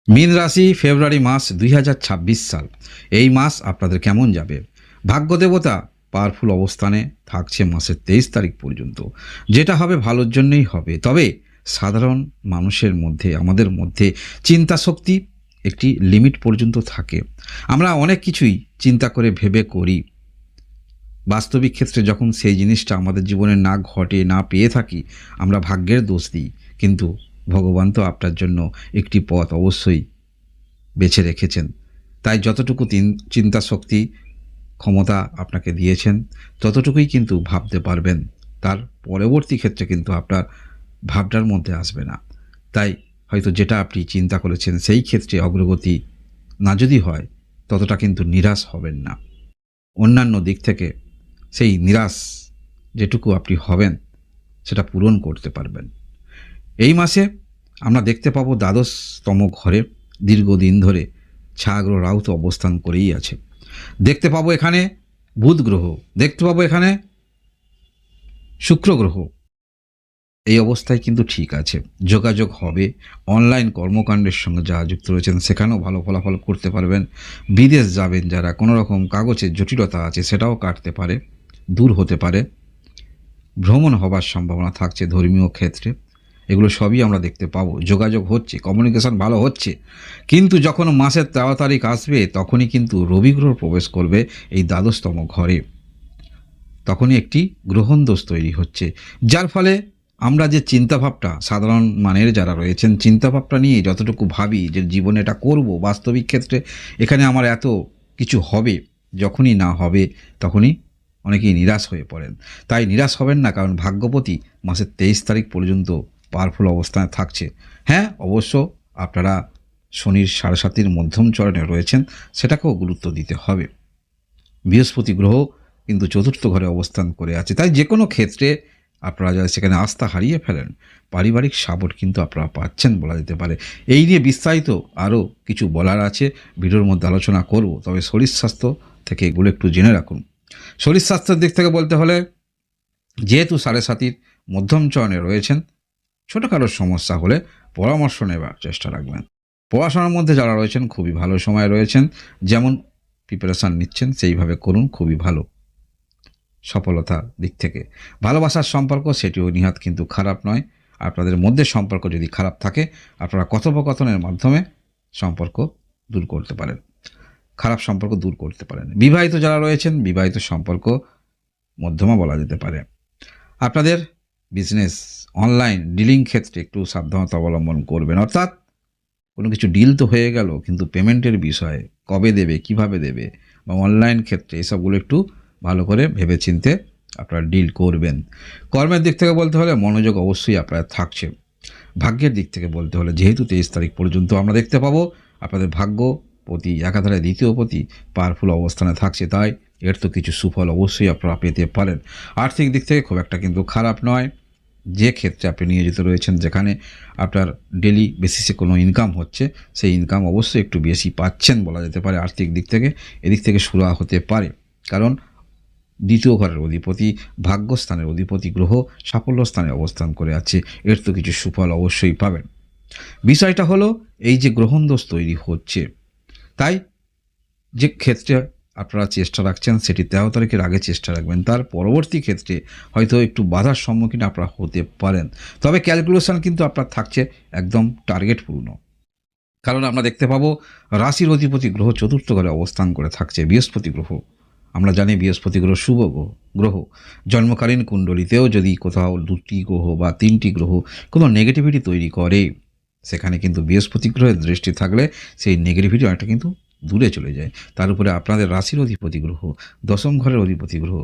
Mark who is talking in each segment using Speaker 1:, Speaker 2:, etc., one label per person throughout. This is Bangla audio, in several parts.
Speaker 1: মীন রাশি ফেব্রুয়ারি মাস 2026 সাল। এই মাস আপনাদের কেমন যাবে? ভাগ্যদেবতা পাওয়ারফুল অবস্থানে থাকছে মাসের 23 তারিখ পর্যন্ত। যেটা হবে ভালোর জন্যই হবে। তবে সাধারণ মানুষের মধ্যে, আমাদের মধ্যে চিন্তা শক্তি একটি লিমিট পর্যন্ত থাকে। আমরা অনেক কিছুই চিন্তা করে ভেবে করি। বাস্তবিক ক্ষেত্রে যখন সেই জিনিসটা আমাদের জীবনে না ঘটে, না পেয়ে থাকি, আমরা ভাগ্যের দোষ দিই। কিন্তু ভগবান তো আপনার জন্য একটি পথ অবশ্যই বেছে রেখেছেন। তাই যতটুকু চিন্তা শক্তি, ক্ষমতা আপনাকে দিয়েছেন, ততটুকুই কিন্তু ভাবতে পারবেন। তার পরবর্তী ক্ষেত্রে কিন্তু আপনার ভাবনার মধ্যে আসবে না। তাই হয়তো যেটা আপনি চিন্তা করেছেন সেই ক্ষেত্রে অগ্রগতি না যদি হয়, ততটা কিন্তু নিরাশ হবেন না। অন্যান্য দিক থেকে সেই নিরাশ যেটুকু আপনি হবেন, সেটা পূরণ করতে পারবেন। এই মাসে আমরা দেখতে পাবো দ্বাদশতম ঘরে দীর্ঘদিন ধরে ছাগ্র রাহু তো অবস্থান করেই আছে। দেখতে পাবো এখানে বুধ গ্রহ, দেখতে পাবো এখানে শুক্র গ্রহ। এই অবস্থায় কিন্তু ঠিক আছে, যোগাযোগ হবে। অনলাইন কর্মকাণ্ডের সঙ্গে যারা যুক্ত রয়েছেন সেখানেও ভালো ফলাফল করতে পারবেন। বিদেশ যাবেন যারা, কোনো রকম কাগজের জটিলতা আছে সেটাও কাটতে পারে, দূর হতে পারে। ভ্রমণ হবার সম্ভাবনা থাকছে ধর্মীয় ক্ষেত্রে। এগুলো সবই আমরা দেখতে পাবো। যোগাযোগ হচ্ছে, কমিউনিকেশন ভালো হচ্ছে। কিন্তু যখন মাসের 13 তারিখ আসবে তখনই কিন্তু রবি গ্রহ প্রবেশ করবে এই দ্বাদশতম ঘরে। তখনই একটি গ্রহণ দোষ তৈরি হচ্ছে, যার ফলে আমরা যে চিন্তাভাবটা, সাধারণ মানের যারা রয়েছেন চিন্তাভাবটা নিয়ে যতটুকু ভাবি যে জীবনে এটা করব, বাস্তবিক ক্ষেত্রে এখানে আমার এত কিছু হবে, যখনই না হবে তখনই অনেকেই নিরাশ হয়ে পড়েন। তাই নিরাশ হবেন না, কারণ ভাগ্যপতি মাসের 23 তারিখ পর্যন্ত পাওয়ারফুল অবস্থানে থাকছে। হ্যাঁ, অবশ্য আপনারা শনির 7.5 মধ্যম চরণে রয়েছেন, সেটাকেও গুরুত্ব দিতে হবে। বৃহস্পতি গ্রহ কিন্তু চতুর্থ ঘরে অবস্থান করে আছে। তাই যে কোনো ক্ষেত্রে আপনারা যারা সেখানে আস্থা হারিয়ে ফেলেন, পারিবারিক সাপোর্ট কিন্তু আপনারা পাচ্ছেন বলা যেতে পারে। এই নিয়ে বিস্তারিত আরও কিছু বলার আছে, ভিডিওর মধ্যে আলোচনা করব। তবে শরীর স্বাস্থ্য থেকে এগুলো একটু জেনে রাখুন। শরীর স্বাস্থ্যের দিক থেকে বলতে হলে, যেহেতু 7.5 মধ্যম চরণে রয়েছেন, ছোটোখাটো সমস্যা হলে পরামর্শ নেবার চেষ্টা রাখবেন। পড়াশোনার মধ্যে যারা রয়েছেন খুবই ভালো সময় রয়েছেন, যেমন প্রিপারেশান নিচ্ছেন সেইভাবে করুন, খুবই ভালো সফলতার দিক থেকে। ভালোবাসার সম্পর্ক সেটিও নিহাত কিন্তু খারাপ নয়। আপনাদের মধ্যে সম্পর্ক যদি খারাপ থাকে, আপনারা কথোপকথনের মাধ্যমে সম্পর্ক দূর করতে পারেন, খারাপ সম্পর্ক দূর করতে পারেন। বিবাহিত যারা রয়েছেন, বিবাহিত সম্পর্ক মধ্যমা বলা যেতে পারে। আপনাদের বিজনেস, অনলাইন ডিলিং ক্ষেত্রে একটু সাবধানতা অবলম্বন করবেন। অর্থাৎ কোনো কিছু ডিল তো হয়ে গেল, কিন্তু পেমেন্টের বিষয়ে কবে দেবে, কিভাবে দেবে, বা অনলাইন ক্ষেত্রে এসবগুলো একটু ভালো করে ভেবেচিন্তে আপনারা ডিল করবেন। কর্মের দিক থেকে বলতে হলে মনোযোগ অবশ্যই আপনার থাকছে। ভাগ্যের দিক থেকে বলতে হলে, যেহেতু 23 তারিখ পর্যন্ত আমরা দেখতে পাবো আপনাদের ভাগ্যপতি একাধারে দ্বিতীয়পতি পাওয়ারফুল অবস্থানে থাকছে, তাই এর তো কিছু সুফল অবশ্যই আপনারা পেতে পারেন। আর্থিক দিক থেকে খুব একটা কিন্তু খারাপ নয়। যে ক্ষেত্রে আপনি নিয়োজিত রয়েছেন, যেখানে আপনার ডেলি বেসিসে কোনো ইনকাম হচ্ছে, সেই ইনকাম অবশ্যই একটু বেশি পাচ্ছেন বলা যেতে পারে আর্থিক দিক থেকে। এদিক থেকে শুরু হতে পারে, কারণ দ্বিতীয় ঘরের অধিপতি, ভাগ্যস্থানের অধিপতি গ্রহ সাফল্য স্থানে অবস্থান করে আছে, এর তো কিছু সুফল অবশ্যই পাবেন। বিষয়টা হলো এই যে গ্রহণ দোষ তৈরি হচ্ছে, তাই যে ক্ষেত্রে আপনারা চেষ্টা রাখছেন সেটি 13 তারিখের আগে চেষ্টা রাখবেন। তার পরবর্তী ক্ষেত্রে হয়তো একটু বাধার সম্মুখীন আপনারা হতে পারেন। তবে ক্যালকুলেশন কিন্তু আপনার থাকছে একদম টার্গেট পূর্ণ। কারণ আমরা দেখতে পাবো রাশির অধিপতি গ্রহ চতুর্থ ঘরে অবস্থান করে থাকছে বৃহস্পতি গ্রহ। আমরা জানি বৃহস্পতি গ্রহ শুভ গ্রহ। জন্মকালীন কুণ্ডলিতেও যদি কোথাও 2টি গ্রহ বা 3টি গ্রহ কোনো নেগেটিভিটি তৈরি করে, সেখানে কিন্তু বৃহস্পতি গ্রহের দৃষ্টি থাকলে সেই নেগেটিভিটি অনেকটা কিন্তু দূরে চলে যায়। তার উপরে আপনাদের রাশির অধিপতি গ্রহ, দশম ঘরের অধিপতি গ্রহ,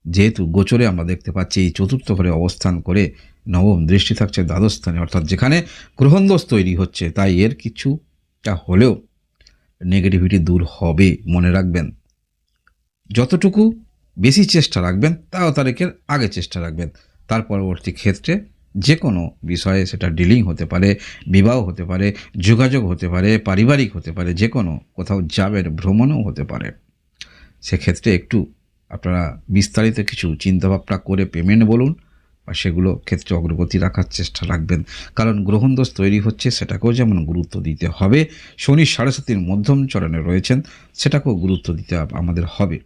Speaker 1: যেহেতু গোচরে আমরা দেখতে পাচ্ছি এই চতুর্থ ঘরে অবস্থান করে নবম দৃষ্টি থাকছে দ্বাদশ স্থানে, অর্থাৎ যেখানে গ্রহণদোষ তৈরি হচ্ছে, তাই এর কিছুটা হলেও নেগেটিভিটি দূর হবে। মনে রাখবেন, যতটুকু বেশি চেষ্টা রাখবেন 13 তারিখের আগে চেষ্টা রাখবেন। তার পরবর্তী ক্ষেত্রে যে কোনো বিষয়ে, সেটা ডিলিং হতে পারে, বিবাহ হতে পারে, যোগাযোগ হতে পারে, পারিবারিক হতে পারে, যে কোনো কোথাও যাবেন, ভ্রমণও হতে পারে, সেক্ষেত্রে একটু আপনারা বিস্তারিত কিছু চিন্তাভাবনা করে পেমেন্ট বলুন, বা সেগুলো ক্ষেত্রে অগ্রগতি রাখার চেষ্টা রাখবেন, কারণ গ্রহণদোষ তৈরি হচ্ছে সেটাকেও যেমন গুরুত্ব দিতে হবে, শনি 7.5 মধ্যম চরণে রয়েছেন সেটাকেও গুরুত্ব দিতে আমাদের হবে।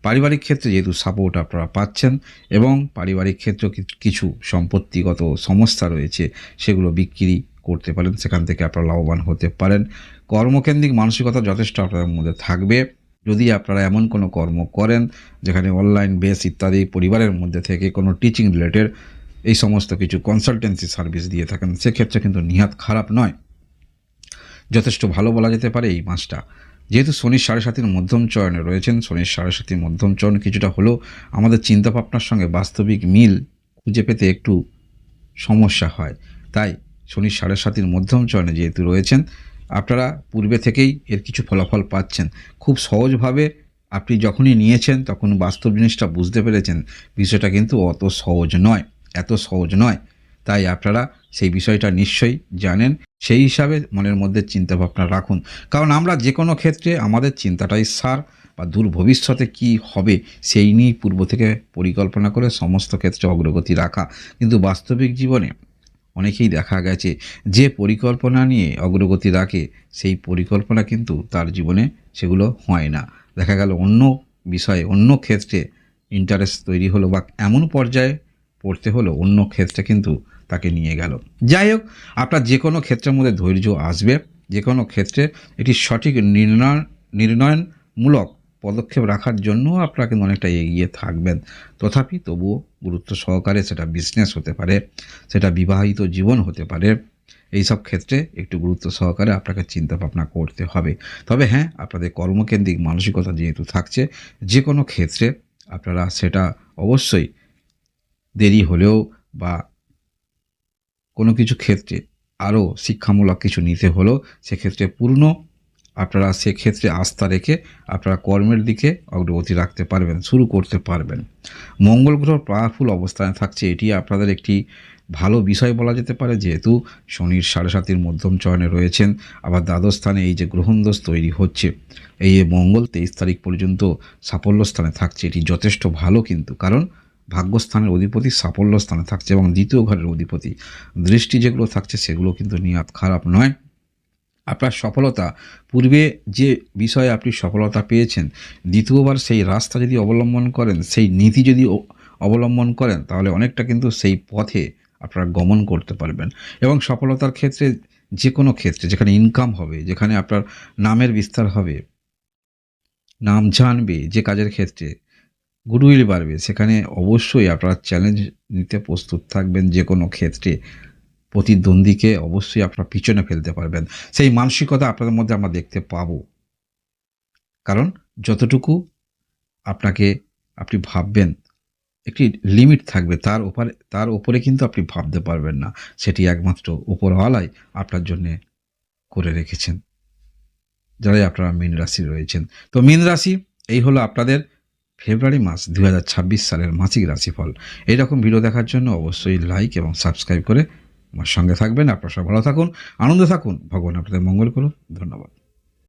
Speaker 1: পারিবারিক ক্ষেত্রে যেহেতু সাপোর্ট আপনারা পাচ্ছেন এবং পারিবারিক ক্ষেত্রেও কিছু সম্পত্তিগত সমস্যা রয়েছে সেগুলো বিক্রি করতে পারেন, সেখান থেকে আপনারা লাভবান হতে পারেন। কর্মকেন্দ্রিক মানসিকতা যথেষ্ট আপনাদের মধ্যে থাকবে। যদি আপনারা এমন কোনো কর্ম করেন যেখানে অনলাইন বেস ইত্যাদি পরিবারের মধ্যে থেকে কোনো টিচিং রিলেটেড এই সমস্ত কিছু কনসালটেন্সি সার্ভিস দিয়ে থাকেন, সেক্ষেত্রে কিন্তু নিহাত খারাপ নয়, যথেষ্ট ভালো বলা যেতে পারে এই মাসটা। যেহেতু শনির 7.5 মধ্যম চরণে রয়েছেন, শনির 7.5 মধ্যম চরণ কিছুটা হলেও আমাদের চিন্তাভাবনার সঙ্গে বাস্তবিক মিল খুঁজে পেতে একটু সমস্যা হয়। তাই শনির 7.5 মধ্যম চরণে যেহেতু রয়েছেন, আপনারা পূর্বে থেকেই এর কিছু ফলাফল পাচ্ছেন। খুব সহজভাবে আপনি যখনই নিয়েছেন তখন বাস্তব জিনিসটা বুঝতে পেরেছেন বিষয়টা কিন্তু অত সহজ নয়, এত সহজ নয়। তাই আপনারা সেই বিষয়টা নিশ্চয়ই জানেন, সেই হিসাবে মনের মধ্যে চিন্তাভাবনা রাখুন, কারণ আমরা যে কোনো ক্ষেত্রে আমাদের চিন্তাটাই সার, বা দূর ভবিষ্যতে কী হবে সেই নিয়েই পূর্ব থেকে পরিকল্পনা করে সমস্ত ক্ষেত্রে অগ্রগতি রাখা। কিন্তু বাস্তবিক জীবনে অনেকেই দেখা গেছে যে পরিকল্পনা নিয়ে অগ্রগতি রাখে সেই পরিকল্পনা কিন্তু তার জীবনে সেগুলো হয় না। দেখা গেল অন্য বিষয়ে অন্য ক্ষেত্রে ইন্টারেস্ট তৈরি হলো বা এমন পর্যায়ে পড়তে হলো অন্য ক্ষেত্রে কিন্তু তাকে নিয়ে গেল। যাই হোক, আপনার যে কোনো ক্ষেত্রের মধ্যে ধৈর্য আসবে, যে কোনো ক্ষেত্রে একটি সঠিক নির্ণয়নমূলক পদক্ষেপ রাখার জন্য আপনারা কিন্তু অনেকটা এগিয়ে থাকবেন। তথাপি তবুও গুরুত্ব সহকারে, সেটা বিজনেস হতে পারে, সেটা বিবাহিত জীবন হতে পারে, এই সব ক্ষেত্রে একটু গুরুত্ব সহকারে আপনাকে চিন্তা ভাবনা করতে হবে। তবে হ্যাঁ, আপনাদের কর্মকেন্দ্রিক মানসিকতা যেহেতু থাকছে, যে কোনো ক্ষেত্রে আপনারা সেটা অবশ্যই দেরি হলেও বা কোনো কিছু ক্ষেত্রে আরও শিক্ষামূলক কিছু নিতে হলেও সেক্ষেত্রে আপনারা সেক্ষেত্রে আস্থা রেখে আপনারা কর্মের দিকে অগ্রগতি রাখতে পারবেন, শুরু করতে পারবেন। মঙ্গল গ্রহ পাওয়ারফুল অবস্থানে থাকছে, এটি আপনাদের একটি ভালো বিষয় বলা যেতে পারে, যেহেতু শনির 7.5 মধ্যম চরণে রয়েছেন। আবার দ্বাদশ স্থানে এই যে গ্রহণদোষ তৈরি হচ্ছে, এই মঙ্গল 23 তারিখ পর্যন্ত সাফল্য স্থানে থাকছে, এটি যথেষ্ট ভালো কিন্তু, কারণ ভাগ্যস্থানের অধিপতি সাফল্য স্থানে থাকছে এবং দ্বিতীয় ঘরের অধিপতি দৃষ্টি যেগুলো থাকছে সেগুলো কিন্তু নিহাত খারাপ নয়। আপনার সফলতা, পূর্বে যে বিষয়ে আপনি সফলতা পেয়েছেন, দ্বিতীয়বার সেই রাস্তা যদি অবলম্বন করেন, সেই নীতি যদি অবলম্বন করেন, তাহলে অনেকটা কিন্তু সেই পথে আপনারা গমন করতে পারবেন। এবং সফলতার ক্ষেত্রে, যে কোনো ক্ষেত্রে যেখানে ইনকাম হবে, যেখানে আপনার নামের বিস্তার হবে, নাম জানবে, যে কাজের ক্ষেত্রে গুডউইল বাড়বে, সেখানে অবশ্যই আপনারা চ্যালেঞ্জ নিতে প্রস্তুত থাকবেন। যে কোনো ক্ষেত্রে প্রতিদ্বন্দ্বীকে অবশ্যই আপনারা পিছনে ফেলতে পারবেন, সেই মানসিকতা আপনাদের মধ্যে আমরা দেখতে পাবো। কারণ যতটুকু আপনি ভাববেন, একটি লিমিট থাকবে, তার ওপরে কিন্তু আপনি ভাবতে পারবেন না, সেটি একমাত্র উপরওয়ালাই আপনার জন্যে করে রেখেছেন, যারাই আপনারা মীন রাশি রয়েছেন। তো মীন রাশি, এই হলো আপনাদের ফেব্রুয়ারি মাস 2026 সালের মাসিক রাশিফল। এইরকম ভিডিও দেখার জন্য অবশ্যই লাইক এবং সাবস্ক্রাইব করে আমার সঙ্গে থাকবেন। আপনারা সবাই ভালো থাকুন, আনন্দে থাকুন, ভগবান আপনাদের মঙ্গল করুন। ধন্যবাদ।